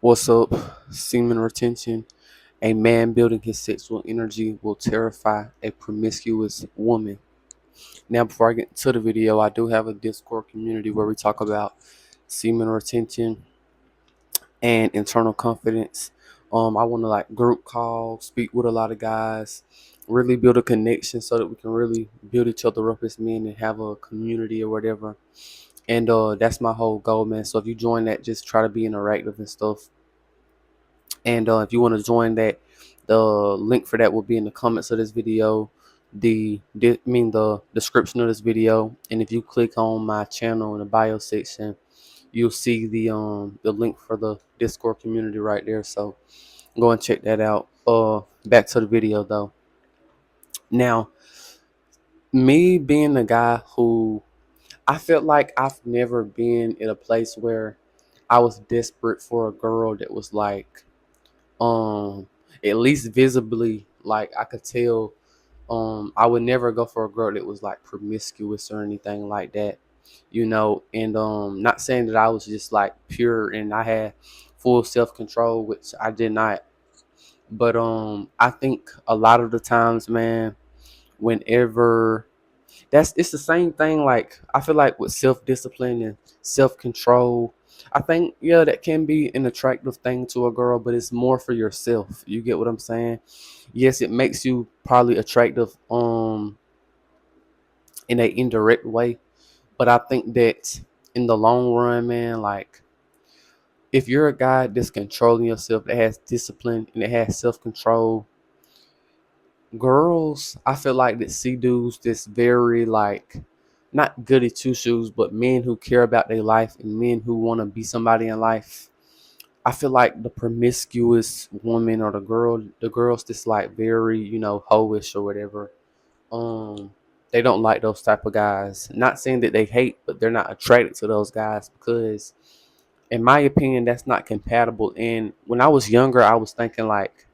What's up? Semen retention. A man building his sexual energy will terrify a promiscuous woman. Now, before I get into the video, I do have a Discord community where we talk about semen retention and internal confidence. I want to like group call, speak with a lot of guys, really build a connection so that we can really build each other up as men and have a community or whatever. And that's my whole goal, man. So if you join that, just try to be interactive and stuff. And if you want to join that, the link for that will be in the comments of this video, the description of this video. And if you click on my channel in the bio section, you'll see the link for the Discord community right there. So go and check that out. Back to the video though. Now, me being the guy who I felt like I've never been in a place where I was desperate for a girl that was like um at least visibly, like I could tell. I would never go for a girl that was like promiscuous or anything like that, and not saying that I was just like pure and I had full self-control, which I did not. But I think a lot of the times, man, whenever it's the same thing. Like I feel like with self-discipline and self-control, I think, yeah, that can be an attractive thing to a girl, but it's more for yourself. You get what I'm saying? Yes, it makes you probably attractive in a indirect way, but I think that in the long run, man, like if you're a guy that's controlling yourself, that has discipline and that has self-control, girls, I feel like that see dudes that's very like not goody two shoes, but men who care about their life and men who want to be somebody in life. I feel like the promiscuous woman or the girls that's like very, hoish or whatever. Um, they don't like those type of guys. Not saying that they hate, but they're not attracted to those guys because, in my opinion, that's not compatible. And when I was younger, I was thinking like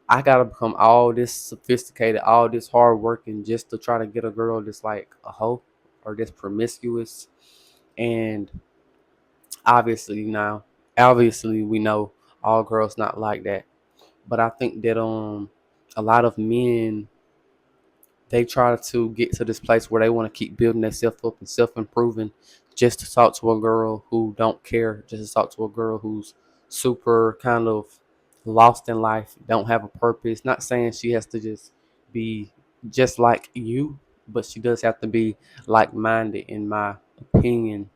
I gotta become all this sophisticated, all this hard working just to try to get a girl that's like a hoe or that's promiscuous. And obviously now, obviously we know all girls not like that. But I think that a lot of men, they try to get to this place where they want to keep building themselves up and self improving just to talk to a girl who don't care, just to talk to a girl who's super kind of lost in life, don't have a purpose. Not saying she has to just be just like you, but she does have to be like minded, in my opinion.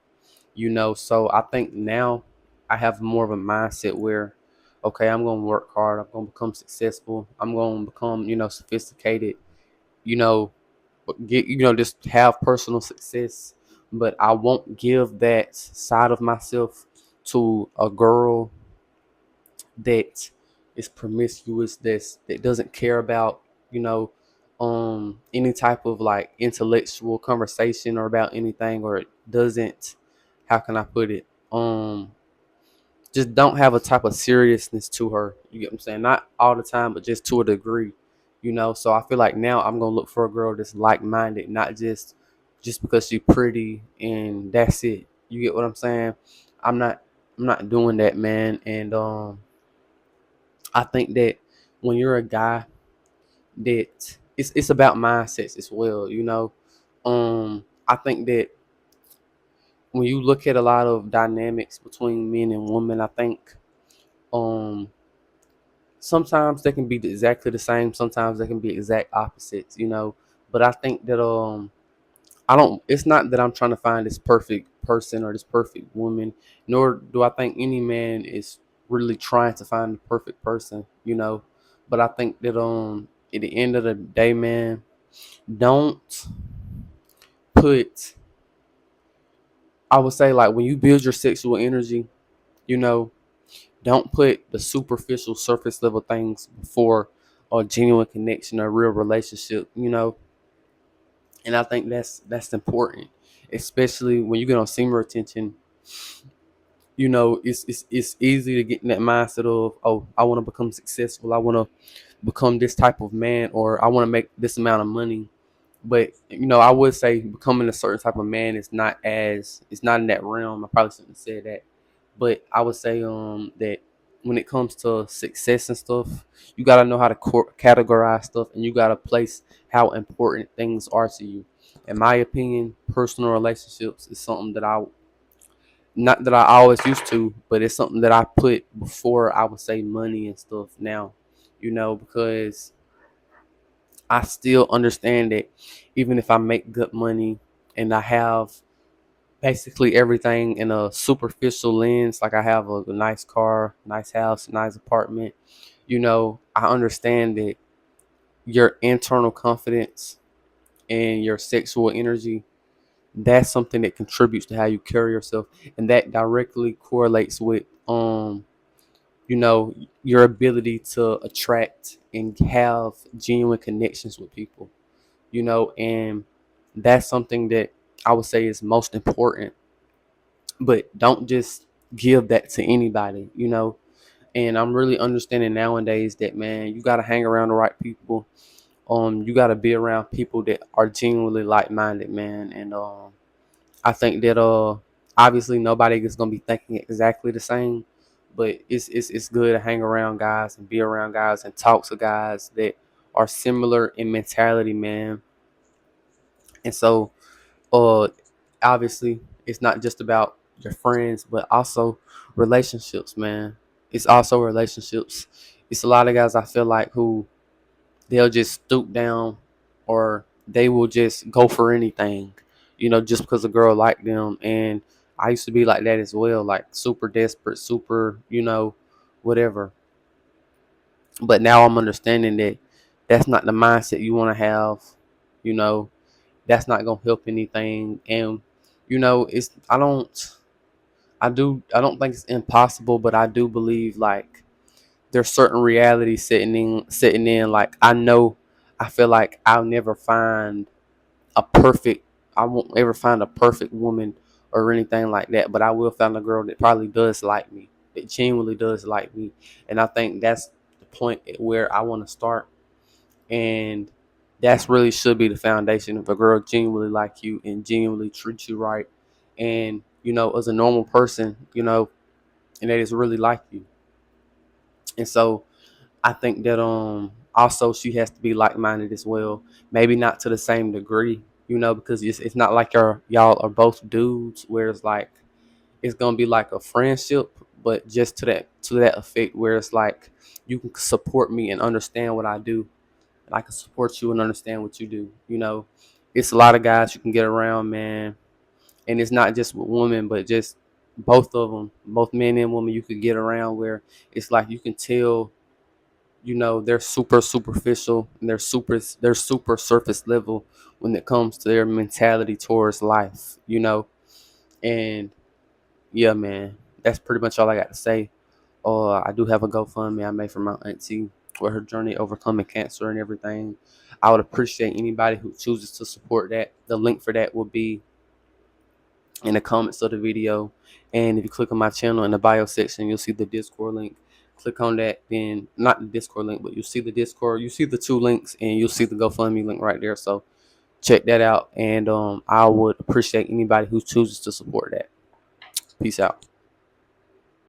So I think now I have more of a mindset where, okay, I'm gonna work hard, I'm gonna become successful, I'm gonna become, sophisticated, you know, get, just have personal success. But I won't give that side of myself to a girl that is promiscuous, that doesn't care about, you know any type of like intellectual conversation or about anything, or it doesn't, how can I put it, just don't have a type of seriousness to her. You get what I'm saying? Not all the time, but just to a degree. So I feel like now I'm gonna look for a girl that's like minded, not just because she's pretty and that's it. You get what I'm saying? I'm not I'm not doing that, man. And I think that when you're a guy, that it's about mindsets as well. I think that when you look at a lot of dynamics between men and women, I think um sometimes they can be exactly the same, sometimes they can be exact opposites. But I think that I don't it's not that I'm trying to find this perfect person or this perfect woman, nor do I think any man is really trying to find the perfect person. But I think that at the end of the day, man, don't put, I would say, like, when you build your sexual energy, you know don't put the superficial surface level things before a genuine connection or a real relationship. And I think that's important, especially when you get on semen retention. It's easy to get in that mindset of, oh, I want to become successful, I want to become this type of man, or I want to make this amount of money. But I would say becoming a certain type of man is not, as it's not in that realm. I probably shouldn't have said that, but I would say that when it comes to success and stuff, you got to know how to categorize stuff, and you got to place how important things are to you. In my opinion, personal relationships is something that I, not that I always used to, but it's something that I put before I would say money and stuff now, because I still understand that even if I make good money and I have basically everything in a superficial lens, like I have a nice car, nice house, nice apartment, I understand that your internal confidence and your sexual energy, that's something that contributes to how you carry yourself, and that directly correlates with you know your ability to attract and have genuine connections with people, and that's something that I would say is most important. But don't just give that to anybody, and I'm really understanding nowadays that, man, you got to hang around the right people. You got to be around people that are genuinely like-minded, man. And I think that obviously nobody is gonna be thinking exactly the same, but it's good to hang around guys and be around guys and talk to guys that are similar in mentality, man. And so uh obviously it's not just about your friends, but also relationships, man. It's also relationships. It's a lot of guys I feel like who they'll just stoop down, or they will just go for anything, just because a girl like them. And I used to be like that as well, like super desperate, super, whatever. But now I'm understanding that that's not the mindset you want to have. You know, that's not gonna help anything. And it's I don't think it's impossible, but I do believe like there's certain reality setting in. Like I feel like I'll never find a perfect I won't ever find a perfect woman or anything like that, but I will find a girl that probably does like me, that genuinely does like me. And I think that's the point at where I want to start. And that's really should be the foundation. If a girl genuinely like you and genuinely treats you right, and as a normal person, and that is really like you. And so I think that also she has to be like minded as well. Maybe not to the same degree, because it's not like y'all are both dudes where it's like it's gonna be like a friendship, but just to that effect where it's like you can support me and understand what I do, and I can support you and understand what you do. It's a lot of guys you can get around, man, and it's not just with women, but just both of them, both men and women, you could get around where it's like you can tell, they're super superficial and they're super surface level when it comes to their mentality towards life, and yeah, man, that's pretty much all I got to say. I do have a GoFundMe I made for my auntie for her journey overcoming cancer and everything. I would appreciate anybody who chooses to support that. The link for that will be in the comments of the video. And if you click on my channel in the bio section, you'll see the Discord link. Click on that, then not the Discord link, but you'll see the Discord. You see the two links, and you'll see the GoFundMe link right there. So check that out, and I would appreciate anybody who chooses to support that. Peace out.